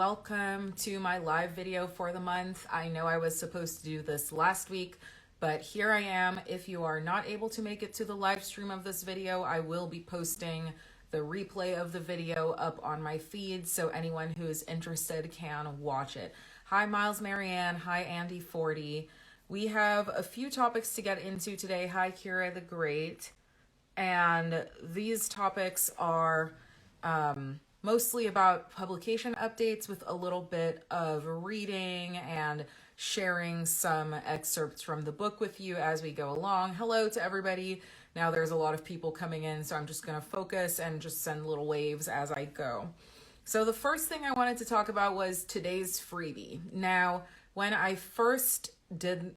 welcome to my live video for the month. I know I was supposed to do this last week, but here I am. If you are not able to make it to the live stream of this video, I will be posting the replay of the video up on my feed, so anyone who is interested can watch it. Hi Miles Marianne, hi Andy 40. We have a few topics to get into today. Hi Kira the Great. And these topics are mostly about publication updates with a little bit of reading and sharing some excerpts from the book with you as we go along. Hello to everybody. Now there's a lot of people coming in, so I'm just going to focus and just send little waves as I go. So the first thing I wanted to talk about was today's freebie. Now, when I first did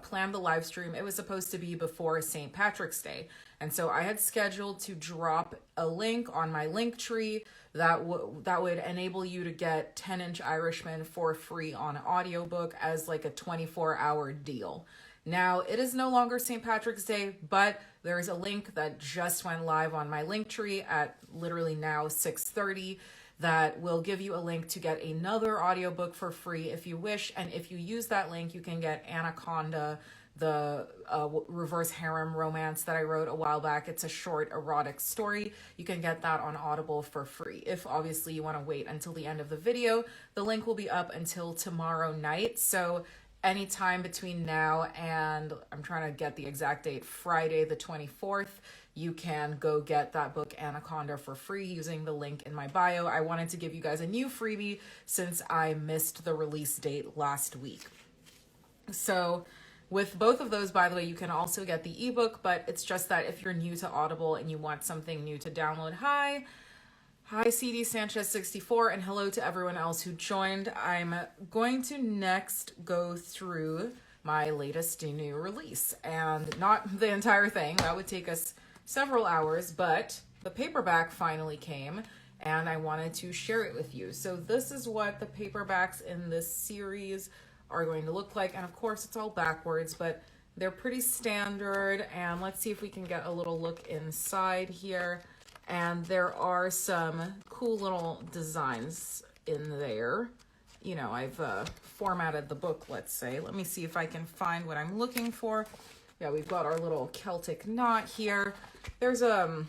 plan the live stream, it was supposed to be before St. Patrick's Day. And so I had scheduled to drop a link on my link tree that would enable you to get 10-inch Irishman for free on audiobook as like a 24-hour deal. Now, it is no longer St. Patrick's Day, but there's a link that just went live on my link tree at literally now 6:30 that will give you a link to get another audiobook for free if you wish. And if you use that link, you can get Anaconda, the reverse harem romance that I wrote a while back. It's a short erotic story. You can get that on Audible for free. If obviously you want to wait until the end of the video, the link will be up until tomorrow night. So anytime between now and, I'm trying to get the exact date, Friday the 24th, you can go get that book Anaconda for free using the link in my bio. I wanted to give you guys a new freebie since I missed the release date last week. So with both of those, by the way, you can also get the ebook, but it's just that if you're new to Audible and you want something new to download, hi CD Sanchez 64, and hello to everyone else who joined. I'm going to next go through my latest new release, and not the entire thing. That would take us several hours, but the paperback finally came and I wanted to share it with you. So this is what the paperbacks in this series are going to look like. And of course it's all backwards, but they're pretty standard. And let's see if we can get a little look inside here. And there are some cool little designs in there. You know, I've formatted the book, let's say. Let me see if I can find what I'm looking for. Yeah, we've got our little Celtic knot here. There's a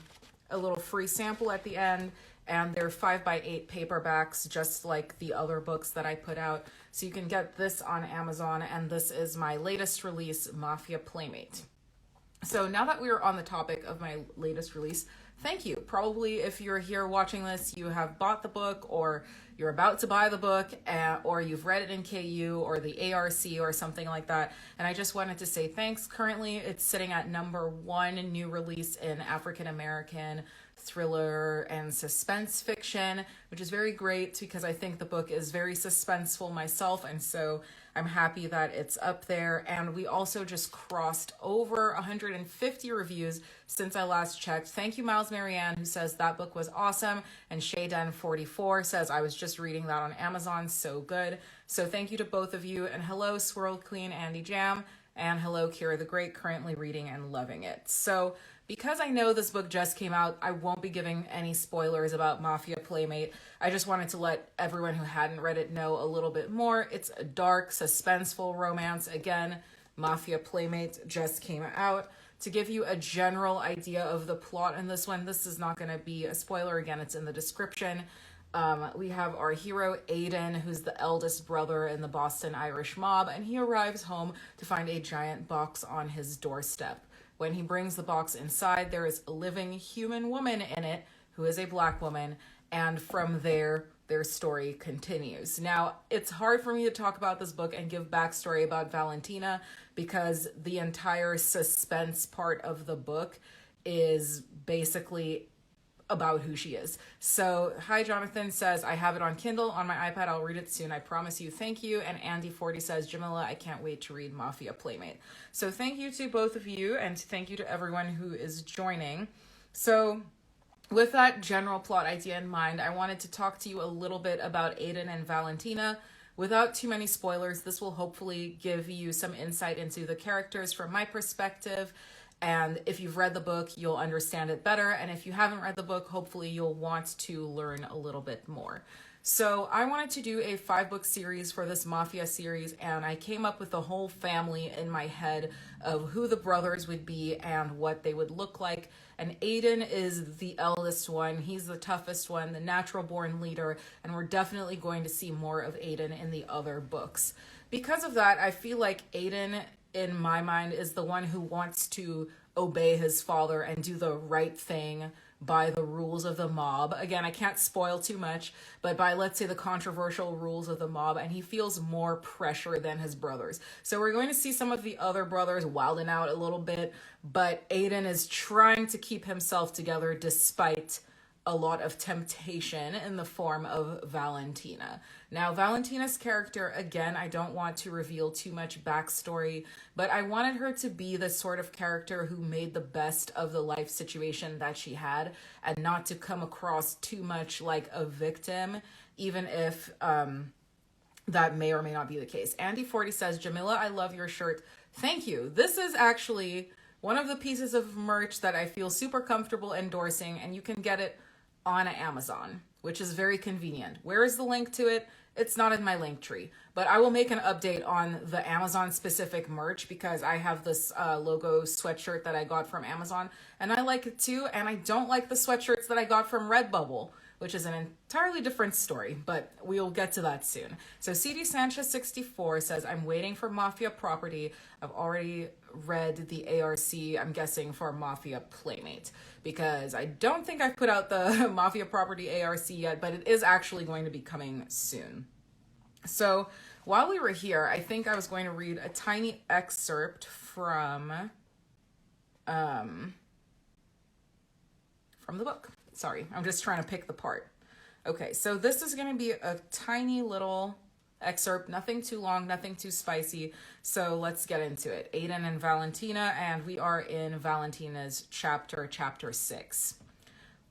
little free sample at the end, and they're 5x8 paperbacks, just like the other books that I put out. So you can get this on Amazon, and this is my latest release, Mafia Playmate. So now that we're on the topic of my latest release, thank you. Probably if you're here watching this, you have bought the book, or you're about to buy the book, or you've read it in KU or the ARC or something like that. And I just wanted to say thanks. Currently, it's sitting at #1 new release in African American thriller and suspense fiction, which is very great because I think the book is very suspenseful myself, and so I'm happy that it's up there. And we also just crossed over 150 reviews since I last checked. Thank you, Miles Marianne, who says that book was awesome, and Shayden44 says I was just reading that on Amazon, so good. So thank you to both of you, and hello Swirl Queen Andy Jam, and hello Kira the Great, currently reading and loving it. So because I know this book just came out, I won't be giving any spoilers about Mafia Playmate. I just wanted to let everyone who hadn't read it know a little bit more. It's a dark, suspenseful romance. Again, Mafia Playmate just came out. To give you a general idea of the plot in this one, this is not going to be a spoiler. Again, it's in the description. We have our hero, Aiden, who's the eldest brother in the Boston Irish mob, and he arrives home to find a giant box on his doorstep. When he brings the box inside, there is a living human woman in it who is a Black woman, and from there, their story continues. Now, it's hard for me to talk about this book and give backstory about Valentina because the entire suspense part of the book is basically about who she is. So, hi, Jonathan says, I have it on Kindle on my iPad. I'll read it soon. I promise you. Thank you. And Andy40 says, Jamila, I can't wait to read Mafia Playmate. So thank you to both of you, and thank you to everyone who is joining. So with that general plot idea in mind, I wanted to talk to you a little bit about Aiden and Valentina. Without too many spoilers, this will hopefully give you some insight into the characters from my perspective. And if you've read the book, you'll understand it better. And if you haven't read the book, hopefully you'll want to learn a little bit more. So I wanted to do a 5-book series for this Mafia series, and I came up with the whole family in my head of who the brothers would be and what they would look like. And Aiden is the eldest one. He's the toughest one, the natural born leader, and we're definitely going to see more of Aiden in the other books. Because of that, I feel like Aiden, in my mind, is the one who wants to obey his father and do the right thing by the rules of the mob. Again, I can't spoil too much, but by, let's say, the controversial rules of the mob, and he feels more pressure than his brothers. So we're going to see some of the other brothers wilding out a little bit, but Aiden is trying to keep himself together despite a lot of temptation in the form of Valentina. Now, Valentina's character, again, I don't want to reveal too much backstory, but I wanted her to be the sort of character who made the best of the life situation that she had and not to come across too much like a victim, even if that may or may not be the case. Andy 40 says, Jamila, I love your shirt. Thank you. This is actually one of the pieces of merch that I feel super comfortable endorsing, and you can get it on Amazon, which is very convenient. Where is the link to it? It's not in my link tree, but I will make an update on the Amazon specific merch because I have this logo sweatshirt that I got from Amazon and I like it too. And I don't like the sweatshirts that I got from Redbubble, which is an entirely different story, but we'll get to that soon. So CD Sanchez 64 says, I'm waiting for Mafia Property. I've already read the ARC, I'm guessing for Mafia Playmate, because I don't think I've put out the Mafia Property ARC yet, but it is actually going to be coming soon. So while we were here, I think I was going to read a tiny excerpt from the book. Sorry, I'm just trying to pick the part. Okay, so this is going to be a tiny little excerpt, nothing too long, nothing too spicy. So let's get into it. Aiden and Valentina, and we are in Valentina's chapter 6.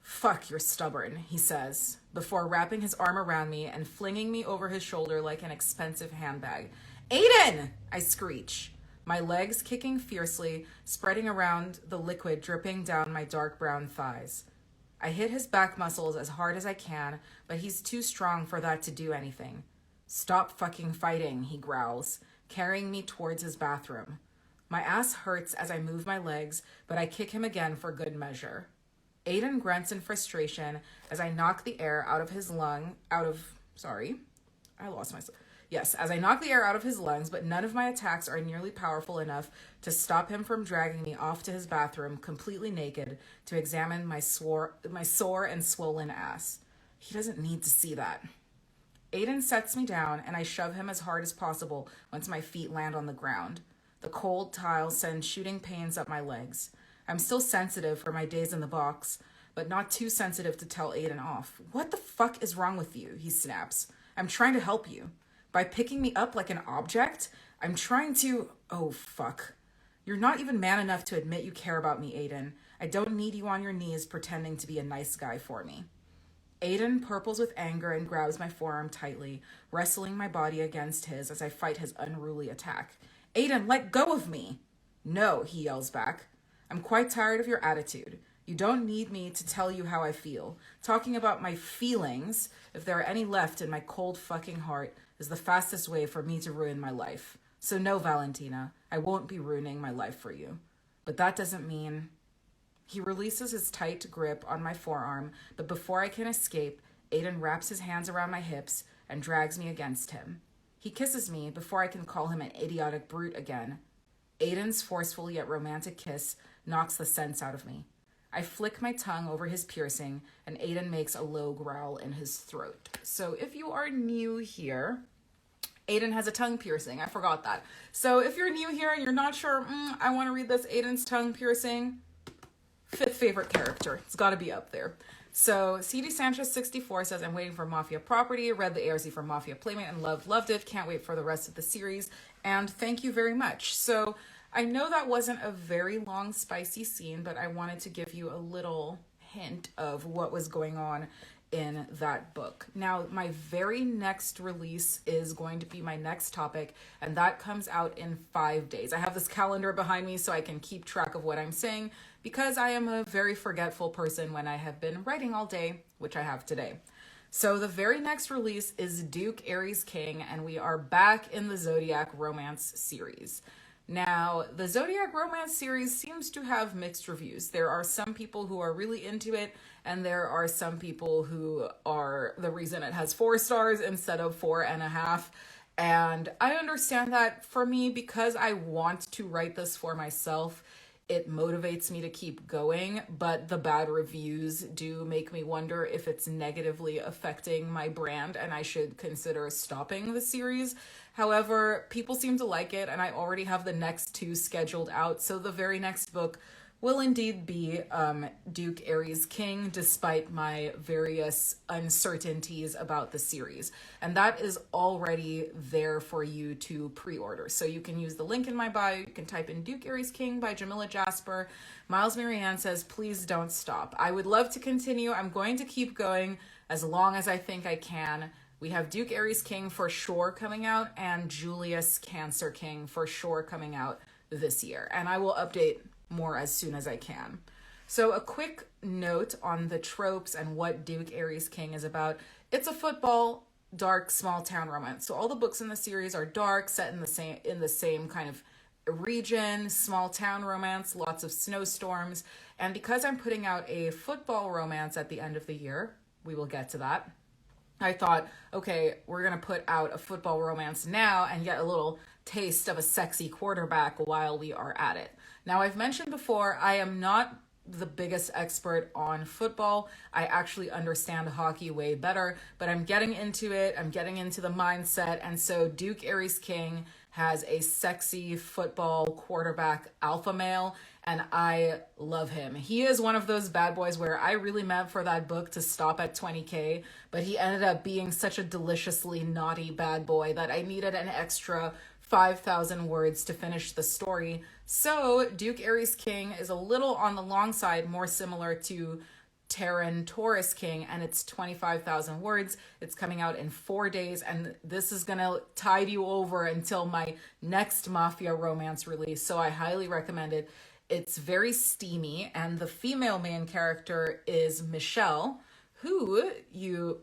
Fuck, you're stubborn, he says, before wrapping his arm around me and flinging me over his shoulder like an expensive handbag. Aiden, I screech, my legs kicking fiercely, spreading around the liquid dripping down my dark brown thighs. I hit his back muscles as hard as I can, but he's too strong for that to do anything. Stop fucking fighting, he growls, carrying me towards his bathroom. My ass hurts as I move my legs, but I kick him again for good measure. Aiden grunts in frustration as I knock the air out of his as I knock the air out of his lungs, but none of my attacks are nearly powerful enough to stop him from dragging me off to his bathroom completely naked to examine my sore and swollen ass. He doesn't need to see that. Aiden sets me down and I shove him as hard as possible once my feet land on the ground. The cold tile sends shooting pains up my legs. I'm still sensitive for my days in the box, but not too sensitive to tell Aiden off. What the fuck is wrong with you? He snaps. I'm trying to help you. By picking me up like an object, I'm trying to... Oh, fuck. You're not even man enough to admit you care about me, Aiden. I don't need you on your knees pretending to be a nice guy for me. Aiden purples with anger and grabs my forearm tightly, wrestling my body against his as I fight his unruly attack. Aiden, let go of me! No, he yells back. I'm quite tired of your attitude. You don't need me to tell you how I feel. Talking about my feelings, if there are any left in my cold fucking heart, is the fastest way for me to ruin my life. So no, Valentina, I won't be ruining my life for you. But that doesn't mean... He releases his tight grip on my forearm, but before I can escape, Aiden wraps his hands around my hips and drags me against him. He kisses me before I can call him an idiotic brute again. Aiden's forceful yet romantic kiss knocks the sense out of me. I flick my tongue over his piercing, and Aiden makes a low growl in his throat. So if you are new here, Aiden has a tongue piercing. I forgot that. So if you're new here and you're not sure, I want to read this Aiden's tongue piercing, 5th favorite character. It's got to be up there. So CD Sanchez 64 says, I'm waiting for Mafia Property. Read the ARC for Mafia Playmate and loved it. Can't wait for the rest of the series. And thank you very much. So I know that wasn't a very long, spicy scene, but I wanted to give you a little hint of what was going on in that book. Now, my very next release is going to be my next topic, and that comes out in 5 days. I have this calendar behind me so I can keep track of what I'm saying, because I am a very forgetful person when I have been writing all day, which I have today. So the very next release is Duke Aries King, and we are back in the Zodiac Romance series. Now, the Zodiac Romance series seems to have mixed reviews. There are some people who are really into it, and there are some people who are the reason it has 4 stars instead of 4.5. And I understand that. For me, because I want to write this for myself, it motivates me to keep going, but the bad reviews do make me wonder if it's negatively affecting my brand and I should consider stopping the series. However, people seem to like it, and I already have the next 2 scheduled out, so the very next book will indeed be Duke Aries King, despite my various uncertainties about the series. And that is already there for you to pre-order. So you can use the link in my bio. You can type in Duke Aries King by Jamila Jasper. Miles Marianne says, please don't stop. I would love to continue. I'm going to keep going as long as I think I can. We have Duke Aries King for sure coming out, and Julius Cancer King for sure coming out this year. And I will update more as soon as I can. So a quick note on the tropes and what Duke Aries King is about. It's a football, dark, small town romance. So all the books in the series are dark, set in the same kind of region, small town romance, lots of snowstorms. And because I'm putting out a football romance at the end of the year, we will get to that, I thought, okay, we're going to put out a football romance now and get a little taste of a sexy quarterback while we are at it. Now, I've mentioned before, I am not the biggest expert on football. I actually understand hockey way better, but I'm getting into it. I'm getting into the mindset. And so Duke Aries King has a sexy football quarterback alpha male, and I love him. He is one of those bad boys where I really meant for that book to stop at 20K, but he ended up being such a deliciously naughty bad boy that I needed an extra 5,000 words to finish the story. So Duke Aries King is a little on the long side, more similar to Terran Taurus King, and it's 25,000 words. It's coming out in 4 days, and this is gonna tide you over until my next Mafia Romance release, so I highly recommend it. It's very steamy, and the female main character is Michelle, who you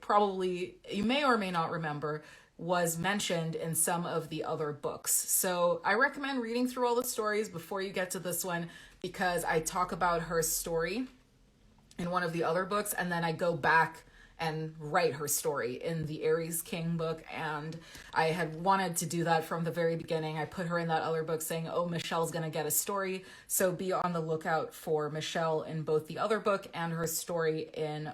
may or may not remember was mentioned in some of the other books. So I recommend reading through all the stories before you get to this one, because I talk about her story in one of the other books, and then I go back and write her story in the Aries King book, and I had wanted to do that from the very beginning. I put her in that other book saying, oh, Michelle's gonna get a story, so be on the lookout for Michelle in both the other book and her story in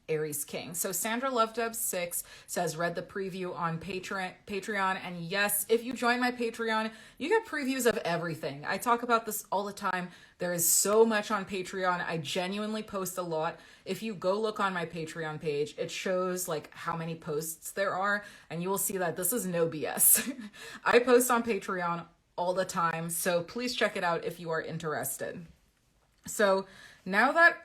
Aries King. So Sandra Lovedub 6 says, read the preview on Patreon. And yes, if you join my Patreon, you get previews of everything. I talk about this all the time. There is so much on Patreon. I genuinely post a lot. If you go look on my Patreon page, it shows like how many posts there are, and you will see that this is no BS. I post on Patreon all the time, so please check it out if you are interested. So now that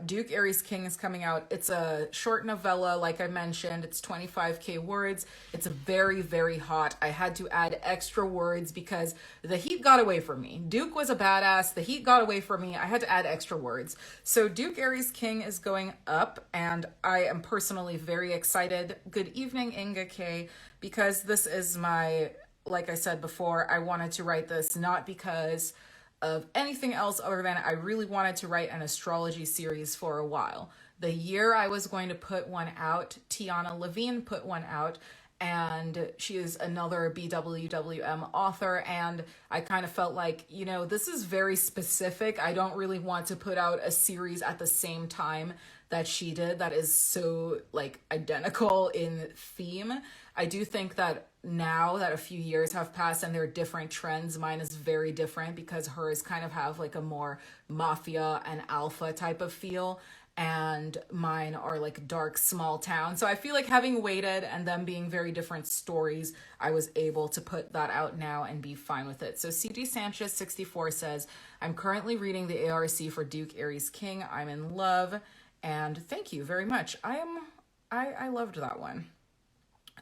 Duke Aries King is coming out, it's a short novella, like I mentioned. It's 25K words. It's very, very hot. I had to add extra words because the heat got away from me. Duke was a badass. The heat got away from me. I had to add extra words. So Duke Aries King is going up, and I am personally very excited. Good evening, Inga K, because this is my, like I said before, I wanted to write this not because of anything else other than I really wanted to write an astrology series for a while. The year I was going to put one out, Tiana Levine put one out, and she is another bwwm author, and I kind of felt like, you know, this is very specific. I don't really want to put out a series at the same time that she did that is so like identical in theme. I do think that now that a few years have passed and there are different trends, mine is very different because hers kind of have like a more mafia and alpha type of feel, and mine are like dark small town. So I feel like having waited and them being very different stories, I was able to put that out now and be fine with it. So CG Sanchez 64 says, I'm currently reading the ARC for Duke Aries King. I'm in love, and thank you very much. I loved that one.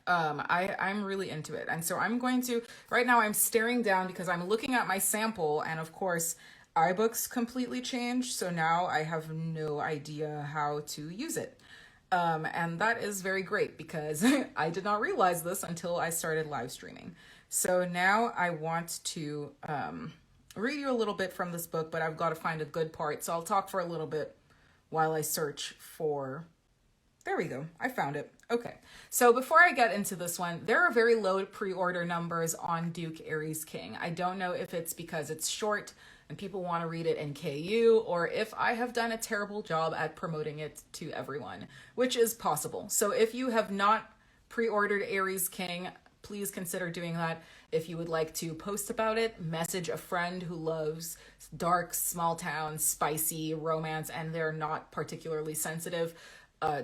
I'm really into it. And so I'm going to, right now I'm staring down because I'm looking at my sample, and of course iBooks completely changed. So now I have no idea how to use it. And that is very great because I did not realize this until I started live streaming. So now I want to read you a little bit from this book, but I've got to find a good part. So I'll talk for a little bit while I search for... There we go. I found it. Okay. So before I get into this one, there are very low pre-order numbers on Duke Aries King. I don't know if it's because it's short and people want to read it in KU, or if I have done a terrible job at promoting it to everyone, which is possible. So if you have not pre-ordered Aries King, please consider doing that. If you would like to post about it, message a friend who loves dark, small town, spicy romance, and they're not particularly sensitive,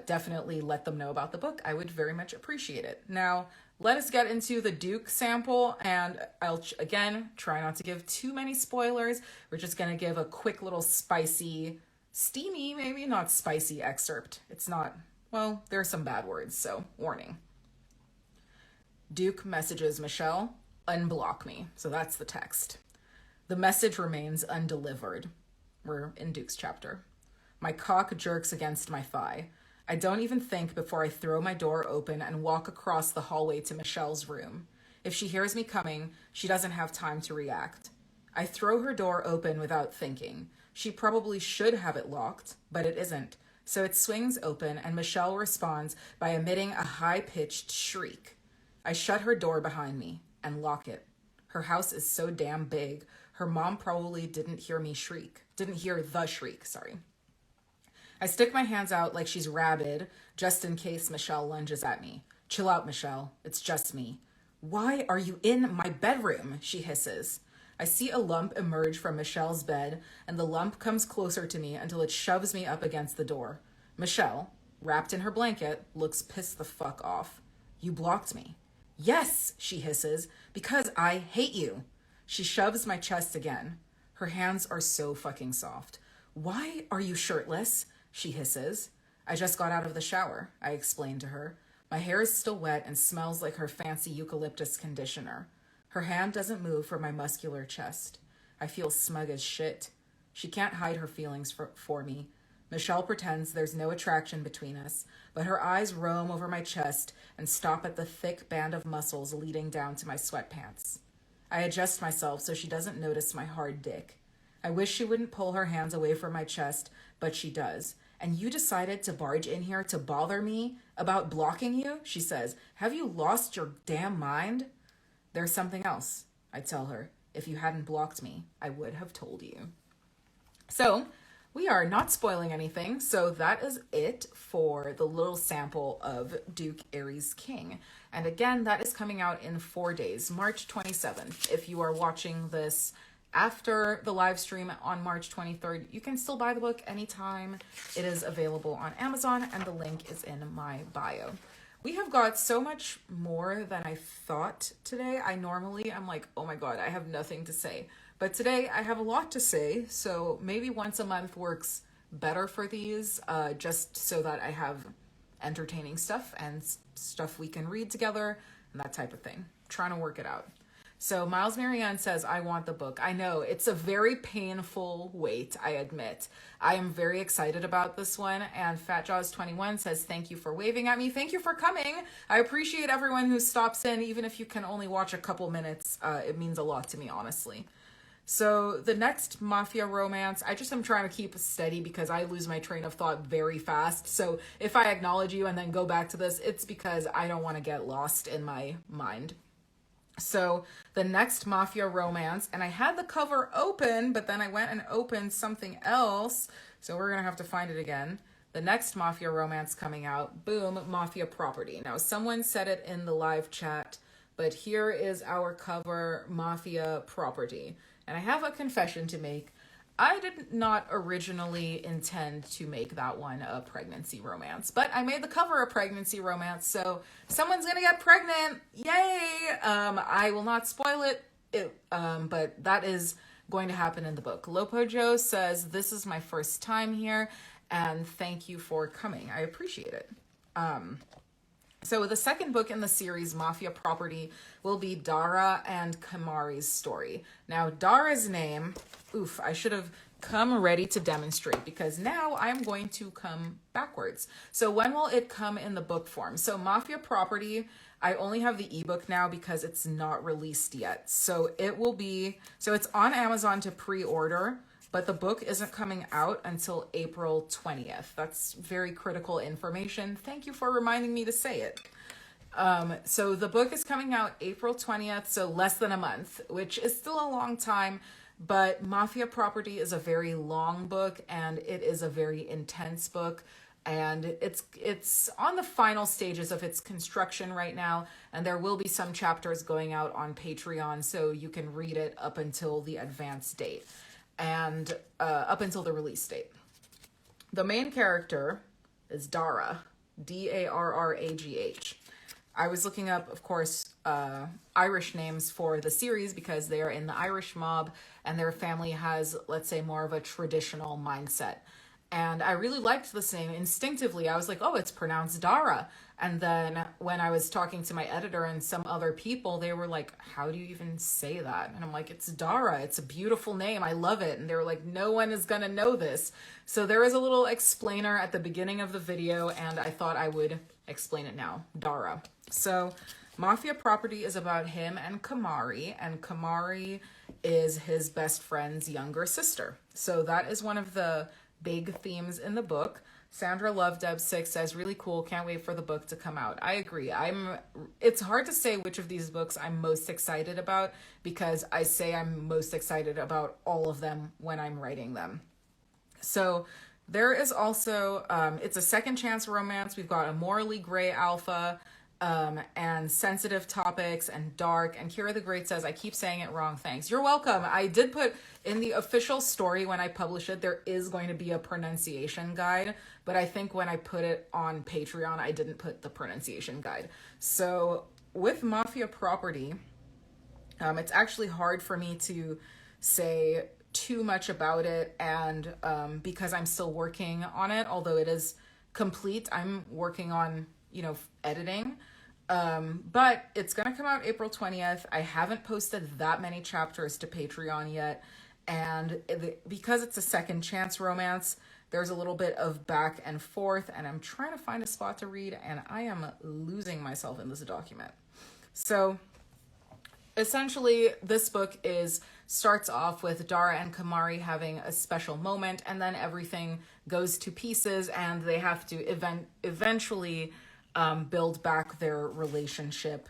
definitely let them know about the book. I would very much appreciate it. Now, let us get into the Duke sample, and I'll, again, try not to give too many spoilers. We're just going to give a quick little spicy, steamy, maybe not spicy excerpt. It's not, well, there are some bad words, so warning. Duke messages Michelle, unblock me. So that's the text. The message remains undelivered. We're in Duke's chapter. My cock jerks against my thigh. I don't even think before I throw my door open and walk across the hallway to Michelle's room. If she hears me coming, she doesn't have time to react. I throw her door open without thinking. She probably should have it locked, but it isn't. So it swings open and Michelle responds by emitting a high-pitched shriek. I shut her door behind me and lock it. Her house is so damn big, her mom probably didn't hear the shriek, sorry. I stick my hands out like she's rabid, just in case Michelle lunges at me. Chill out, Michelle. It's just me. Why are you in my bedroom? She hisses. I see a lump emerge from Michelle's bed, and the lump comes closer to me until it shoves me up against the door. Michelle, wrapped in her blanket, looks pissed the fuck off. You blocked me. Yes, she hisses, because I hate you. She shoves my chest again. Her hands are so fucking soft. Why are you shirtless? She hisses. I just got out of the shower, I explain to her. My hair is still wet and smells like her fancy eucalyptus conditioner. Her hand doesn't move from my muscular chest. I feel smug as shit. She can't hide her feelings for me. Michelle pretends there's no attraction between us, but her eyes roam over my chest and stop at the thick band of muscles leading down to my sweatpants. I adjust myself so she doesn't notice my hard dick. I wish she wouldn't pull her hands away from my chest, but she does. And you decided to barge in here to bother me about blocking you? She says. Have you lost your damn mind? There's something else, I tell her. If you hadn't blocked me, I would have told you. So, we are not spoiling anything, so that is it for the little sample of Duke Aries King. And again, that is coming out in 4 days, March 27th. If you are watching this after the live stream on March 23rd, you can still buy the book anytime. It is available on Amazon, and the link is in my bio. We have got so much more than I thought today. I'm like, oh my God, I have nothing to say. But today I have a lot to say, so maybe once a month works better for these, just so that I have entertaining stuff and stuff we can read together and that type of thing. I'm trying to work it out. So Miles Marianne says, I want the book. I know, it's a very painful wait, I admit. I am very excited about this one. And FatJaws21 says, thank you for waving at me. Thank you for coming. I appreciate everyone who stops in, even if you can only watch a couple minutes. It means a lot to me, honestly. So the next Mafia Romance, I just am trying to keep steady because I lose my train of thought very fast. So if I acknowledge you and then go back to this, it's because I don't want to get lost in my mind. So the next Mafia Romance, and I had the cover open, but then I went and opened something else. So we're going to have to find it again. The next Mafia Romance coming out, boom, Mafia Property. Now, someone said it in the live chat, but here is our cover, Mafia Property. And I have a confession to make. I did not originally intend to make that one a pregnancy romance, but I made the cover a pregnancy romance, so someone's gonna get pregnant. Yay! I will not spoil it, but that is going to happen in the book. Lopo Joe says, this is my first time here, and thank you for coming. I appreciate it. So the second book in the series, Mafia Property, will be Dara and Kamari's story. Now, Dara's name, I should have come ready to demonstrate, because now I'm going to come backwards. So when will it come in the book form? So Mafia Property, I only have the ebook now because it's not released yet. So it will be, so it's on Amazon to pre-order, but the book isn't coming out until April 20th. That's very critical information. Thank you for reminding me to say it. So the book is coming out April 20th, so less than a month, which is still a long time, but Mafia Property is a very long book and it is a very intense book, and it's on the final stages of its construction right now, and there will be some chapters going out on Patreon, so you can read it up until the advance date and up until the release date. The main character is Dara, Darragh. I was looking up, of course, Irish names for the series because they are in the Irish mob and their family has, let's say, more of a traditional mindset. And I really liked this name. Instinctively, I was like, oh, it's pronounced Dara. And then when I was talking to my editor and some other people, they were like, how do you even say that? And I'm like, it's Dara. It's a beautiful name. I love it. And they were like, no one is going to know this. So there is a little explainer at the beginning of the video, and I thought I would explain it now. Dara. So Mafia Property is about him and Kamari is his best friend's younger sister. So that is one of the big themes in the book. Sandra Love Deb 6 says, really cool, can't wait for the book to come out. I agree. It's hard to say which of these books I'm most excited about, because I say I'm most excited about all of them when I'm writing them. So there is also, it's a second chance romance. We've got a morally gray alpha, and sensitive topics and dark. And Kira the Great says, I keep saying it wrong. Thanks. You're welcome. I did put in the official story when I publish it, there is going to be a pronunciation guide, but I think when I put it on Patreon, I didn't put the pronunciation guide. So with Mafia Property, it's actually hard for me to say too much about it, and because I'm still working on it, although it is complete, I'm working on, editing. But it's going to come out April 20th. I haven't posted that many chapters to Patreon yet. And because it's a second chance romance, there's a little bit of back and forth, and I'm trying to find a spot to read, and I am losing myself in this document. So essentially, this book starts off with Dara and Kamari having a special moment, and then everything goes to pieces, and they have to eventually build back their relationship,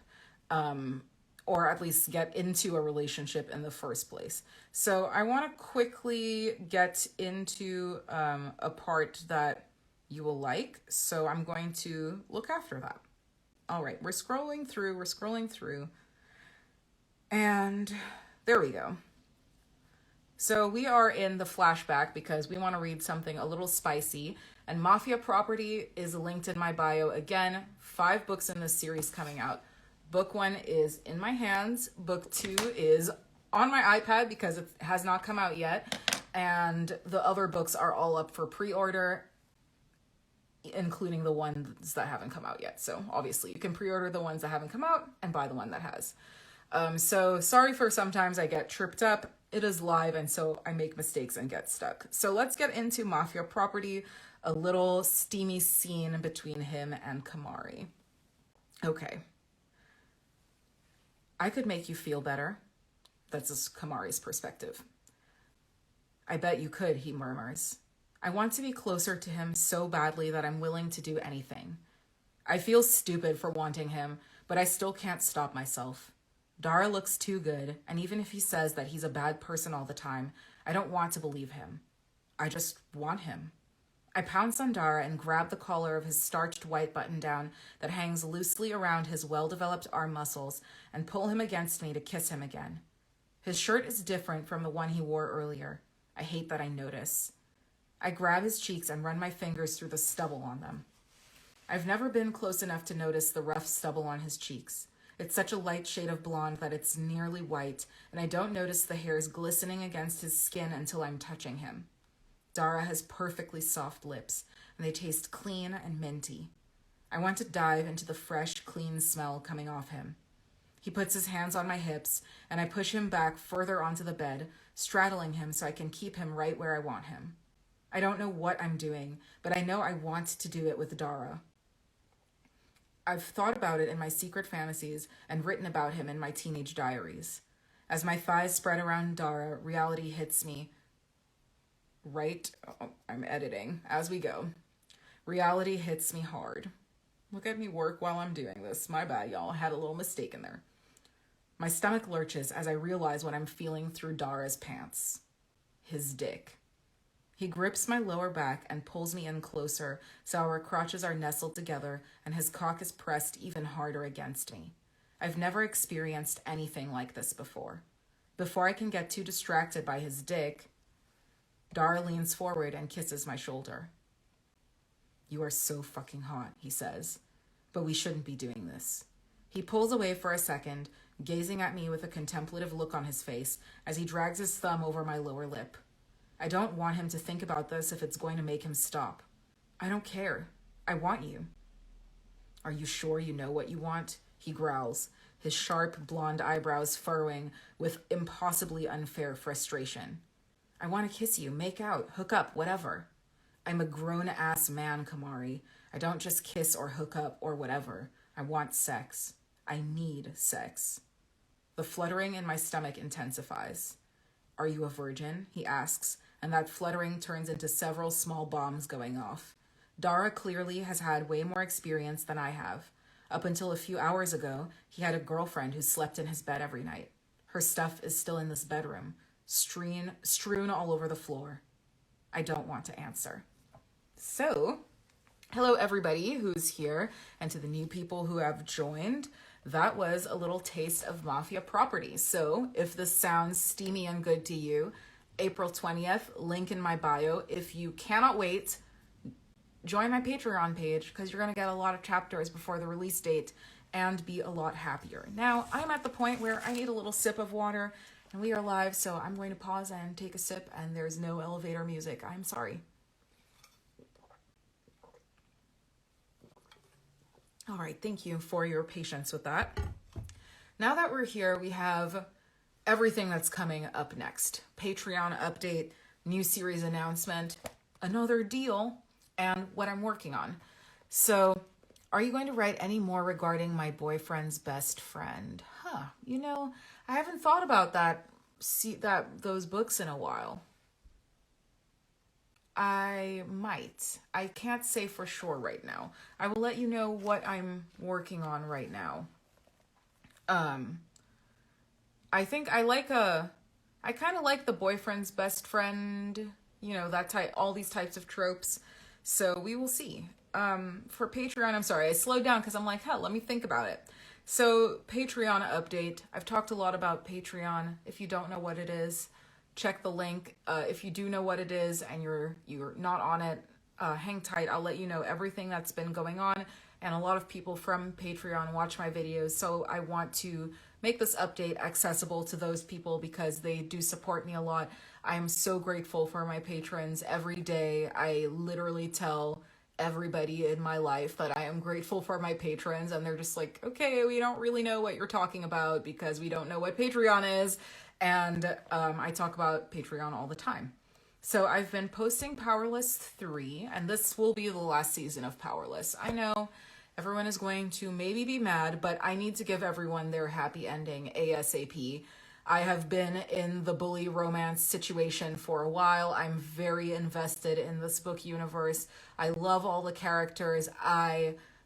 or at least get into a relationship in the first place. So I want to quickly get into a part that you will like. So I'm going to look after that. All right, we're scrolling through, and there we go. So we are in the flashback because we want to read something a little spicy, and Mafia Property is linked in my bio. Again, 5 books in this series coming out. Book 1 is in my hands. Book 2 is on my iPad because it has not come out yet. And the other books are all up for pre-order, including the ones that haven't come out yet. So obviously you can pre-order the ones that haven't come out and buy the one that has. So sorry for sometimes I get tripped up. It is live, and so I make mistakes and get stuck. So let's get into Mafia Property, a little steamy scene between him and Kamari. Okay. I could make you feel better. That's Kamari's perspective. I bet you could, he murmurs. I want to be closer to him so badly that I'm willing to do anything. I feel stupid for wanting him, but I still can't stop myself. Dara looks too good, and even if he says that he's a bad person all the time, I don't want to believe him. I just want him. I pounce on Dara and grab the collar of his starched white button-down that hangs loosely around his well-developed arm muscles and pull him against me to kiss him again. His shirt is different from the one he wore earlier. I hate that I notice. I grab his cheeks and run my fingers through the stubble on them. I've never been close enough to notice the rough stubble on his cheeks. It's such a light shade of blonde that it's nearly white, and I don't notice the hairs glistening against his skin until I'm touching him. Dara has perfectly soft lips, and they taste clean and minty. I want to dive into the fresh, clean smell coming off him. He puts his hands on my hips, and I push him back further onto the bed, straddling him so I can keep him right where I want him. I don't know what I'm doing, but I know I want to do it with Dara. I've thought about it in my secret fantasies and written about him in my teenage diaries. As my thighs spread around Dara, reality hits me. I'm editing as we go. Reality hits me hard. Look at me work while I'm doing this. My bad, y'all. I had a little mistake in there. My stomach lurches as I realize what I'm feeling through Dara's pants. His dick. He grips my lower back and pulls me in closer so our crotches are nestled together and his cock is pressed even harder against me. I've never experienced anything like this before. Before I can get too distracted by his dick, Dara leans forward and kisses my shoulder. You are so fucking hot, he says, but we shouldn't be doing this. He pulls away for a second, gazing at me with a contemplative look on his face as he drags his thumb over my lower lip. I don't want him to think about this if it's going to make him stop. I don't care. I want you. Are you sure you know what you want? He growls, his sharp blonde eyebrows furrowing with impossibly unfair frustration. I want to kiss you, make out, hook up, whatever. I'm a grown-ass man, Kamari. I don't just kiss or hook up or whatever. I want sex. I need sex. The fluttering in my stomach intensifies. Are you a virgin? He asks, and that fluttering turns into several small bombs going off. Dara clearly has had way more experience than I have. Up until a few hours ago, he had a girlfriend who slept in his bed every night. Her stuff is still in this bedroom, strewn all over the floor. I don't want to answer. So, hello everybody who's here, and to the new people who have joined. That was a little taste of Mafia property. So, if this sounds steamy and good to you, April 20th, link in my bio. If you cannot wait, join my Patreon page because you're going to get a lot of chapters before the release date and be a lot happier. Now, I'm at the point where I need a little sip of water and we are live, so I'm going to pause and take a sip, and there's no elevator music. I'm sorry. All right, thank you for your patience with that. Now that we're here, we have everything that's coming up next. Patreon update, new series announcement, another deal, and what I'm working on. So, are you going to write any more regarding my boyfriend's best friend? You know, I haven't thought about those books in a while. I might. I can't say for sure right now. I will let you know what I'm working on right now. I think I kind of like the boyfriend's best friend, you know, that type, all these types of tropes. So we will see. For Patreon, I'm sorry, I slowed down because I'm like, hell, let me think about it. So Patreon update. I've talked a lot about Patreon. If you don't know what it is, check the link. If you do know what it is and you're not on it, hang tight. I'll let you know everything that's been going on. And a lot of people from Patreon watch my videos, so I want to make this update accessible to those people because they do support me a lot. I am so grateful for my patrons. Every day I literally tell everybody in my life that I am grateful for my patrons, and they're just like, okay, we don't really know what you're talking about because we don't know what Patreon is. And I talk about Patreon all the time. So I've been posting Powerless 3, and this will be the last season of Powerless. I know everyone is going to maybe be mad, but I need to give everyone their happy ending ASAP. I have been in the bully romance situation for a while. I'm very invested in this book universe. I love all the characters.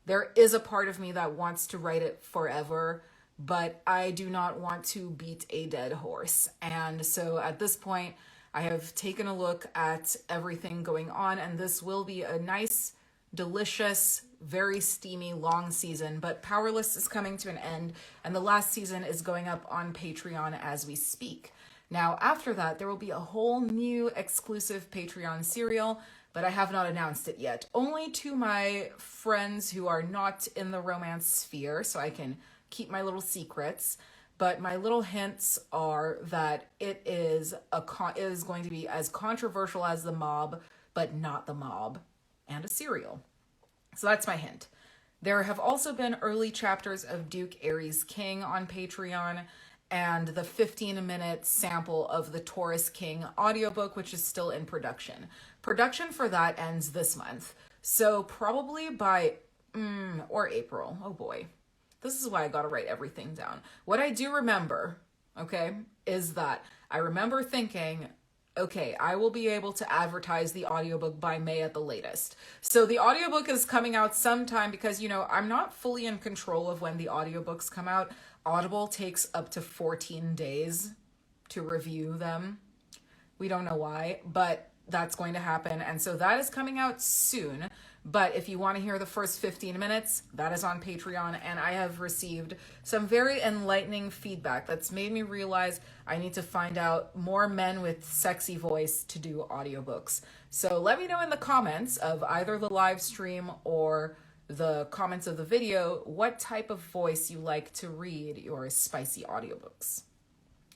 There is a part of me that wants to write it forever, but I do not want to beat a dead horse. And so at this point, I have taken a look at everything going on, and this will be a nice, delicious, very steamy, long season, but Powerless is coming to an end, and the last season is going up on Patreon as we speak. Now, after that, there will be a whole new exclusive Patreon serial, but I have not announced it yet. Only to my friends who are not in the romance sphere, so I can keep my little secrets. But my little hints are that it is going to be as controversial as the mob, but not the mob, and a serial. So that's my hint. There have also been early chapters of Duke Aries King on Patreon, and the 15-minute sample of the Taurus King audiobook, which is still in production. Production for that ends this month. So probably by, or April. Oh boy. This is why I gotta write everything down. What I do remember, okay, is that I remember thinking, okay, I will be able to advertise the audiobook by May at the latest. So the audiobook is coming out sometime because, I'm not fully in control of when the audiobooks come out. Audible takes up to 14 days to review them. We don't know why, but that's going to happen. And so that is coming out soon. But if you want to hear the first 15 minutes, that is on Patreon. And I have received some very enlightening feedback that's made me realize I need to find out more men with sexy voice to do audiobooks. So let me know in the comments of either the live stream or the comments of the video what type of voice you like to read your spicy audiobooks.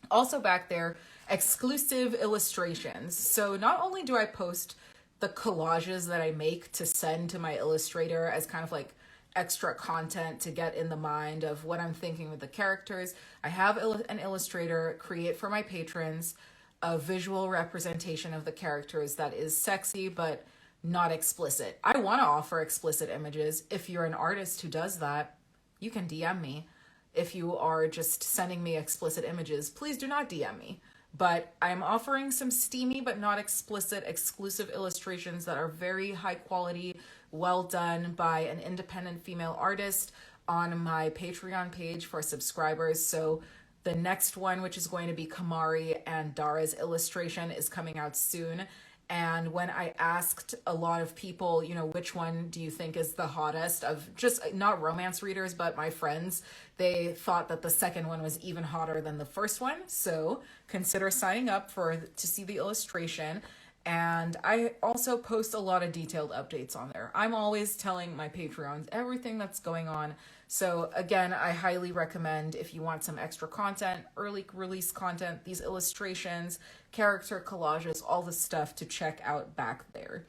Also back there, exclusive illustrations. So not only do I post the collages that I make to send to my illustrator as kind of like extra content to get in the mind of what I'm thinking with the characters, I have an illustrator create for my patrons a visual representation of the characters that is sexy but not explicit. I want to offer explicit images. If you're an artist who does that, you can DM me. If you are just sending me explicit images, please do not DM me. But I'm offering some steamy but not explicit exclusive illustrations that are very high quality, well done by an independent female artist on my Patreon page for subscribers. So the next one, which is going to be Kamari and Dara's illustration, is coming out soon. And when I asked a lot of people, which one do you think is the hottest of just not romance readers, but my friends, they thought that the second one was even hotter than the first one. So consider signing up to see the illustration. And I also post a lot of detailed updates on there. I'm always telling my Patreons everything that's going on. So again, I highly recommend if you want some extra content, early release content, these illustrations, character collages, all the stuff to check out back there.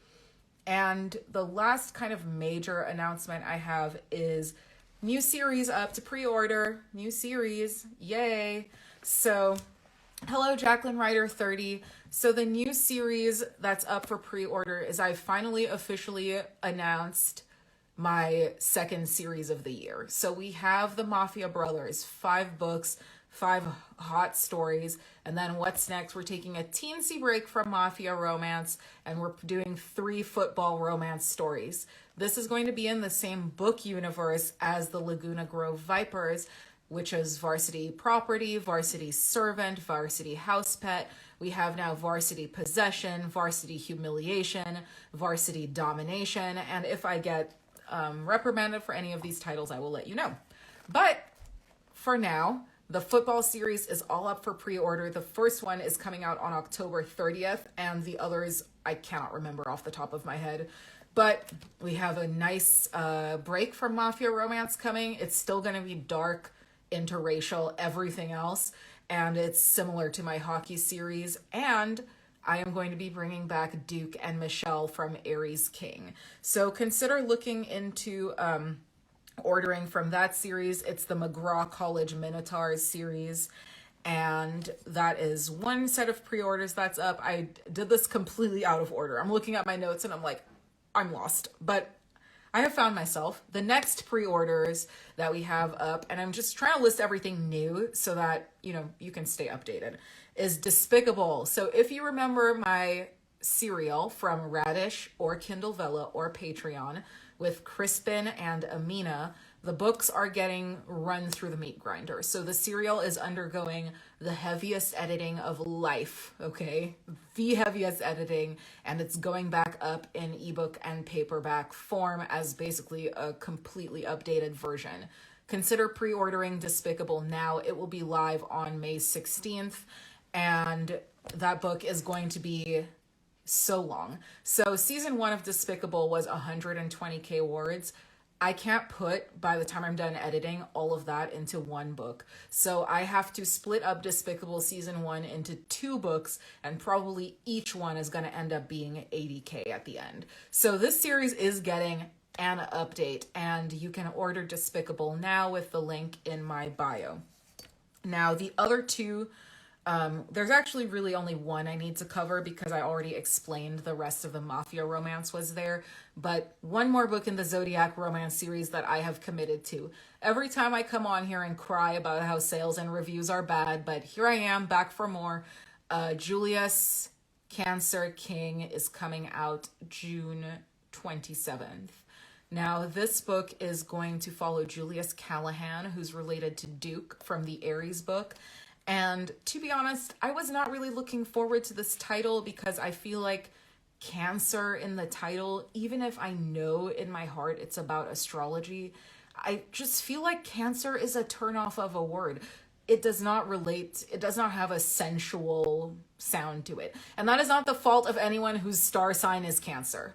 And the last kind of major announcement I have is new series up to pre-order, new series, yay. So hello, Jacqueline Ryder 30. So the new series that's up for pre-order is I finally officially announced my second series of the year. So we have the Mafia Brothers, 5 books, 5 hot stories. And then what's next? We're taking a teensy break from Mafia Romance and we're doing 3 football romance stories. This is going to be in the same book universe as the Laguna Grove Vipers, which is Varsity Property, Varsity Servant, Varsity House Pet. We have now Varsity Possession, Varsity Humiliation, Varsity Domination. And if I get reprimanded for any of these titles, I will let you know. But for now, the football series is all up for pre-order. The first one is coming out on October 30th, and the others I cannot remember off the top of my head. But we have a nice break from Mafia Romance coming. It's still going to be dark, interracial, everything else, and it's similar to my hockey series. And I am going to be bringing back Duke and Michelle from Aries King. So consider looking into ordering from that series. It's the McGraw College Minotaurs series. And that is one set of pre-orders that's up. I did this completely out of order. I'm looking at my notes and I'm like, I'm lost. But I have found myself. The next pre-orders that we have up, and I'm just trying to list everything new so that, you can stay updated, is Despicable. So if you remember my serial from Radish or Kindle Vella or Patreon with Crispin and Amina, the books are getting run through the meat grinder. So the serial is undergoing the heaviest editing of life, okay? The heaviest editing, and it's going back up in ebook and paperback form as basically a completely updated version. Consider pre-ordering Despicable now. It will be live on May 16th, and that book is going to be so long. So season 1 of Despicable was 120K words. I can't put, by the time I'm done editing, all of that into one book. So I have to split up Despicable season 1 into 2 books, and probably each one is going to end up being 80K at the end. So this series is getting an update, and you can order Despicable now with the link in my bio. Now, the other two, there's actually really only one I need to cover because I already explained the rest of the Mafia Romance was there. But one more book in the Zodiac Romance series that I have committed to. Every time I come on here and cry about how sales and reviews are bad, but here I am back for more. Julius Cancer King is coming out June 27th. Now, this book is going to follow Julius Callahan, who's related to Duke from the Aries book. And to be honest, I was not really looking forward to this title because I feel like Cancer in the title, even if I know in my heart it's about astrology, I just feel like Cancer is a turnoff of a word. It does not relate, it does not have a sensual sound to it. And that is not the fault of anyone whose star sign is Cancer.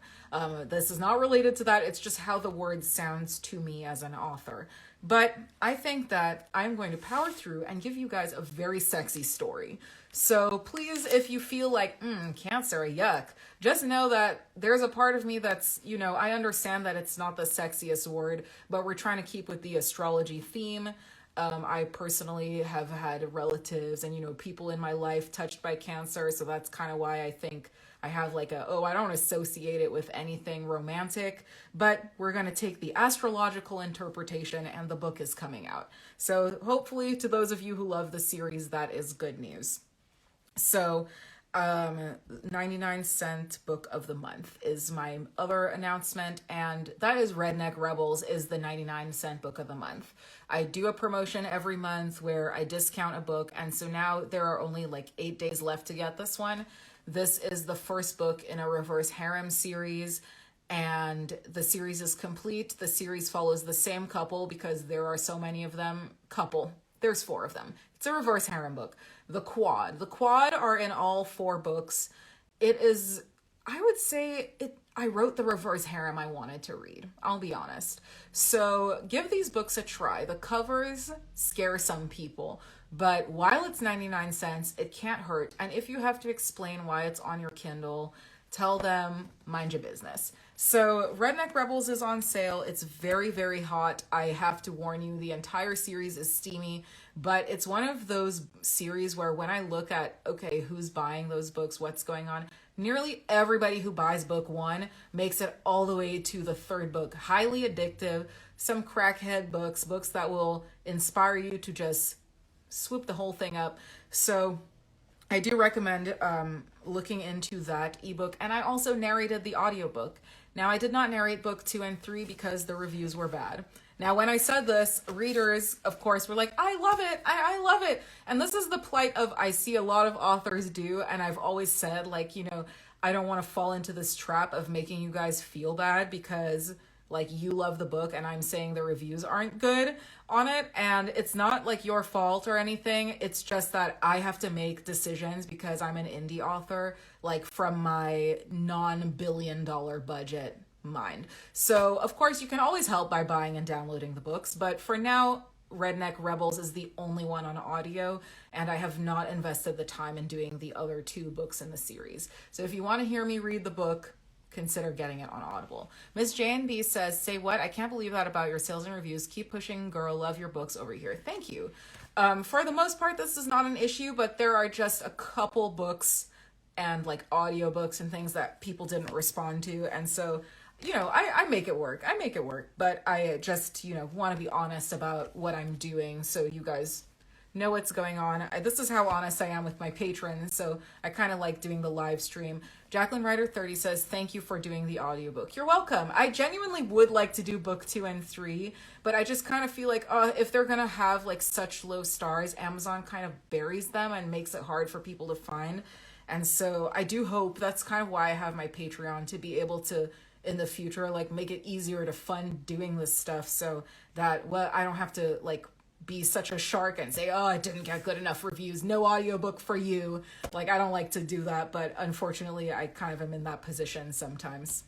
This is not related to that. It's just how the word sounds to me as an author. But I think that I'm going to power through and give you guys a very sexy story. So please, if you feel like, Cancer, yuck, just know that there's a part of me that's, I understand that it's not the sexiest word, but we're trying to keep with the astrology theme. I personally have had relatives and, people in my life touched by Cancer. So that's kind of why I think I have like I don't associate it with anything romantic, but we're going to take the astrological interpretation and the book is coming out. So hopefully to those of you who love the series, that is good news. So 99-cent book of the month is my other announcement, and that is Redneck Rebels is the 99-cent book of the month. I do a promotion every month where I discount a book, and so now there are only like 8 days left to get this one. This is the first book in a reverse harem series, and the series is complete. The series follows the same couple because there are so many of them. There's 4 of them. It's a reverse harem book. The Quad are in all 4 books. It is, I would say, I wrote the reverse harem I wanted to read. I'll be honest. So give these books a try. The covers scare some people, but while it's 99 cents, it can't hurt. And if you have to explain why it's on your Kindle, tell them, mind your business. So Redneck Rebels is on sale. It's very, very hot. I have to warn you, the entire series is steamy, but it's one of those series where when I look at, okay, who's buying those books, what's going on, nearly everybody who buys book 1 makes it all the way to the 3rd book. Highly addictive, some crackhead books that will inspire you to just swoop the whole thing up. So I do recommend looking into that ebook. And I also narrated the audiobook. Now, I did not narrate book 2 and 3 because the reviews were bad. Now, when I said this, readers, of course, were like, I love it. I love it. And this is the plight of I see a lot of authors do. And I've always said, like, I don't want to fall into this trap of making you guys feel bad because like you love the book and I'm saying the reviews aren't good on it. And it's not like your fault or anything. It's just that I have to make decisions because I'm an indie author, like from my non-billion-dollar budget mind. So of course you can always help by buying and downloading the books. But for now, Redneck Rebels is the only one on audio, and I have not invested the time in doing the other 2 books in the series. So if you want to hear me read the book, consider getting it on Audible. Miss J&B says, say what? I can't believe that about your sales and reviews. Keep pushing, girl. Love your books over here. Thank you. For the most part, this is not an issue, but there are just a couple books and like audiobooks and things that people didn't respond to. And so, I make it work. But I just, want to be honest about what I'm doing so you guys know what's going on. This is how honest I am with my patrons, so I kind of like doing the live stream. Jacqueline Ryder 30 says, thank you for doing the audiobook. You're welcome. I genuinely would like to do book 2 and 3, but I just kind of feel like if they're gonna have like such low stars, Amazon kind of buries them and makes it hard for people to find. And so I do hope, that's kind of why I have my Patreon, to be able to in the future like make it easier to fund doing this stuff so that I don't have to like be such a shark and say, I didn't get good enough reviews, no audiobook for you. Like, I don't like to do that, but unfortunately I kind of am in that position sometimes.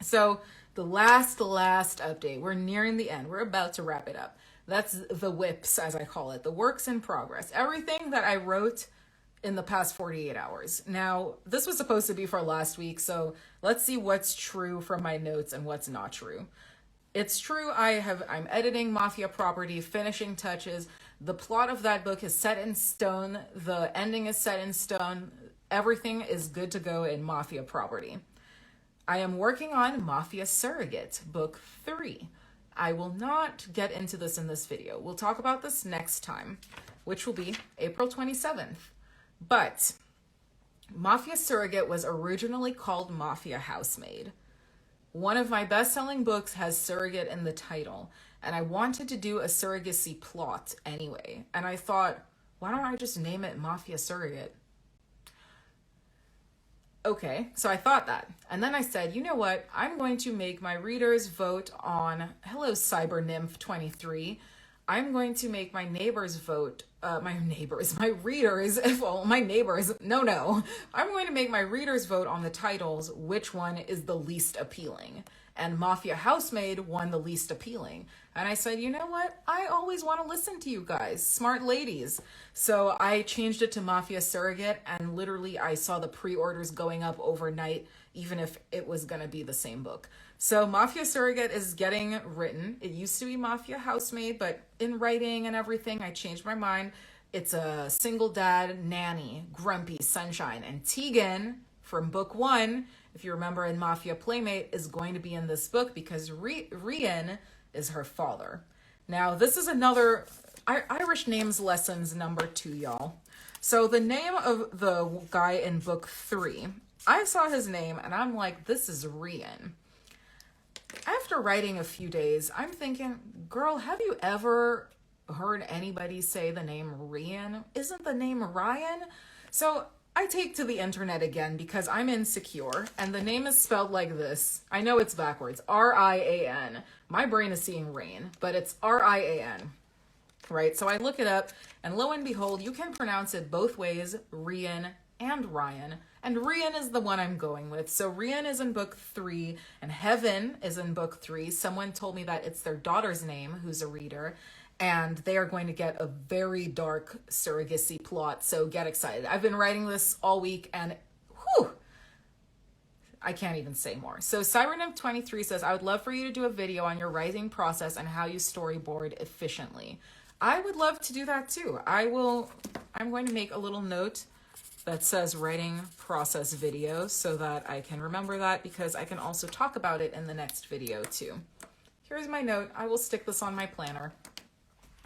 So the last update, we're nearing the end. We're about to wrap it up. That's the whips, as I call it, the works in progress. Everything that I wrote in the past 48 hours. Now, this was supposed to be for last week, so let's see what's true from my notes and what's not true. It's true, I'm editing Mafia Property, finishing touches. The plot of that book is set in stone. The ending is set in stone. Everything is good to go in Mafia property. I am working on Mafia Surrogate, book 3. I will not get into this in this video. We'll talk about this next time, which will be April 27th. But Mafia Surrogate was originally called Mafia Housemaid. One of my best-selling books has surrogate in the title, and I wanted to do a surrogacy plot anyway. And I thought, why don't I just name it Mafia Surrogate? Okay, so I thought that. And then I said, you know what? I'm going to make my readers vote on, hello, Cyber Nymph 23. I'm going to make my neighbors vote, my readers, no. I'm going to make my readers vote on the titles, which one is the least appealing. And Mafia Housemaid won the least appealing. And I said, you know what? I always want to listen to you guys, smart ladies. So I changed it to Mafia Surrogate, and literally I saw the pre-orders going up overnight, even if it was going to be the same book. So Mafia Surrogate is getting written. It used to be Mafia Housemaid, but in writing and everything, I changed my mind. It's a single dad nanny, grumpy, sunshine, and Tegan from book 1, if you remember in Mafia Playmate, is going to be in this book because Rian is her father. Now, this is another Irish names lessons number 2, y'all. So the name of the guy in book 3, I saw his name and I'm like, this is Rian. After writing a few days, I'm thinking, girl, have you ever heard anybody say the name Rian? Isn't the name Ryan? So I take to the internet again because I'm insecure, and the name is spelled like this. I know it's backwards, R-I-A-N. My brain is seeing rain, but it's R-I-A-N, right? So I look it up, and lo and behold, you can pronounce it both ways, Rian and Ryan. And Rian is the one I'm going with. So Rian is in book 3, and Heaven is in book 3. Someone told me that it's their daughter's name, who's a reader, and they are going to get a very dark surrogacy plot, so get excited. I've been writing this all week, and whew, I can't even say more. So Cybernymph23 says, I would love for you to do a video on your writing process and how you storyboard efficiently. I would love to do that too. I'm going to make a little note that says writing process video so that I can remember that, because I can also talk about it in the next video too. Here's my note. I will stick this on my planner.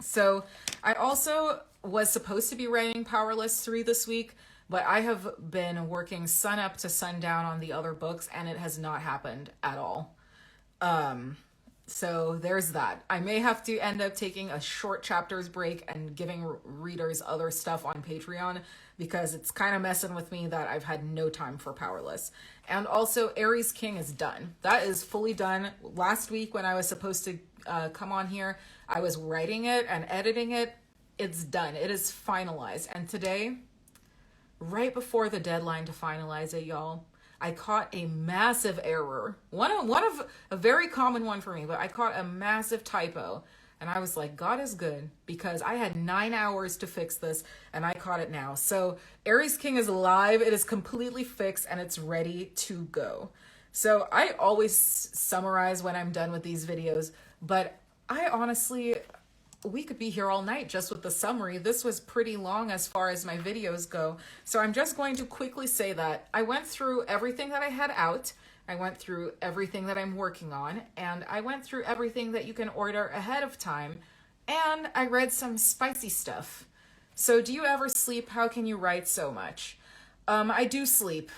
So I also was supposed to be writing Powerless 3 this week, but I have been working sun up to sundown on the other books, and it has not happened at all. So there's that. I may have to end up taking a short chapters break and giving readers other stuff on Patreon, because it's kind of messing with me that I've had no time for Powerless. And also Aries King is done. That is fully done. Last week when I was supposed to come on here, I was writing it and editing it. It's done. It is finalized. And today, right before the deadline to finalize it, y'all, I caught a massive error. One of a very common one for me, but I caught a massive typo. And I was like, God is good, because I had 9 hours to fix this and I caught it now. So Aries King is live. It is completely fixed and it's ready to go. So I always summarize when I'm done with these videos, but I honestly, we could be here all night just with the summary. This was pretty long as far as my videos go. So I'm just going to quickly say that I went through everything that I had out. I went through everything that I'm working on, and I went through everything that you can order ahead of time, and I read some spicy stuff. So do you ever sleep? How can you write so much? I do sleep.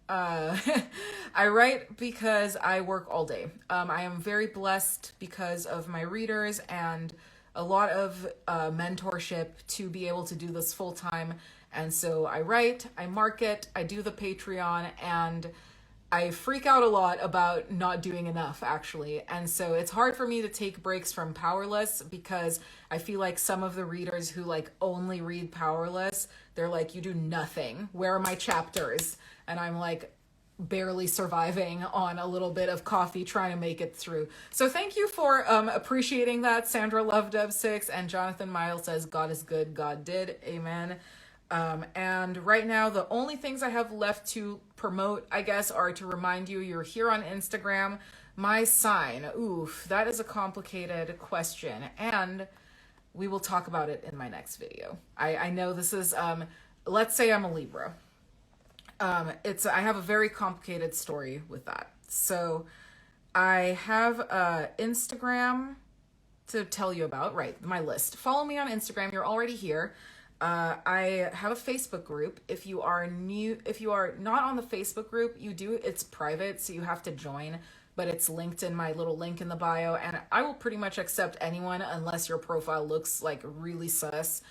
I write because I work all day. I am very blessed because of my readers and a lot of mentorship to be able to do this full time. And so I write, I market, I do the Patreon, and I freak out a lot about not doing enough, actually. And so it's hard for me to take breaks from Powerless, because I feel like some of the readers who like only read Powerless, they're like, you do nothing. Where are my chapters? And I'm like barely surviving on a little bit of coffee trying to make it through. So thank you for appreciating that. Sandra Love Dub 6 and Jonathan Miles says, God is good, God did. Amen. And right now, the only things I have left to promote, I guess, are to remind you, you're here on Instagram. My sign, oof, that is a complicated question. And we will talk about it in my next video. I know this is, let's say I'm a Libra. I have a very complicated story with that. So I have Instagram to tell you about, right? My list. Follow me on Instagram. You're already here. I have a Facebook group. If you are not on the Facebook group, it's private, so you have to join, but it's linked in my little link in the bio, and I will pretty much accept anyone unless your profile looks like really sus.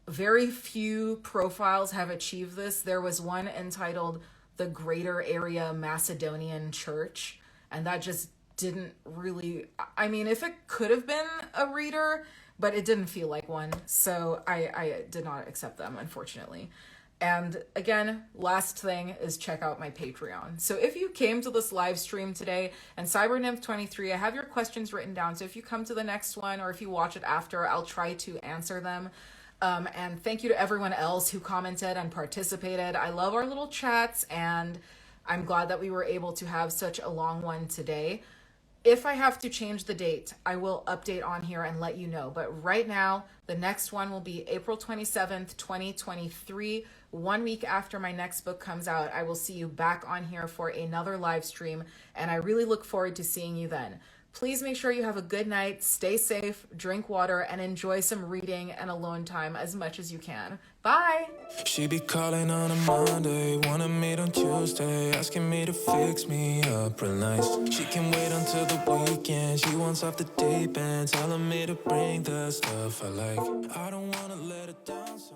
Very few profiles have achieved this. There was one entitled the Greater Area Macedonian Church, and that just didn't really, I mean, if it could have been a reader, but it didn't feel like one, so I did not accept them, unfortunately. And again, last thing is check out my Patreon. So if you came to this live stream today and CyberNymph23, I have your questions written down. So if you come to the next one or if you watch it after, I'll try to answer them. And thank you to everyone else who commented and participated. I love our little chats, and I'm glad that we were able to have such a long one today. If I have to change the date, I will update on here and let you know. But right now, the next one will be April 27th, 2023. 1 week after my next book comes out, I will see you back on here for another live stream, and I really look forward to seeing you then. Please make sure you have a good night, stay safe, drink water, and enjoy some reading and alone time as much as you can. Bye! She be calling on a Monday, wanna meet on Tuesday, asking me to fix me up real nice. She can wait until the weekend, she wants off the deep end, telling me to bring the stuff I like. I don't wanna let her down, so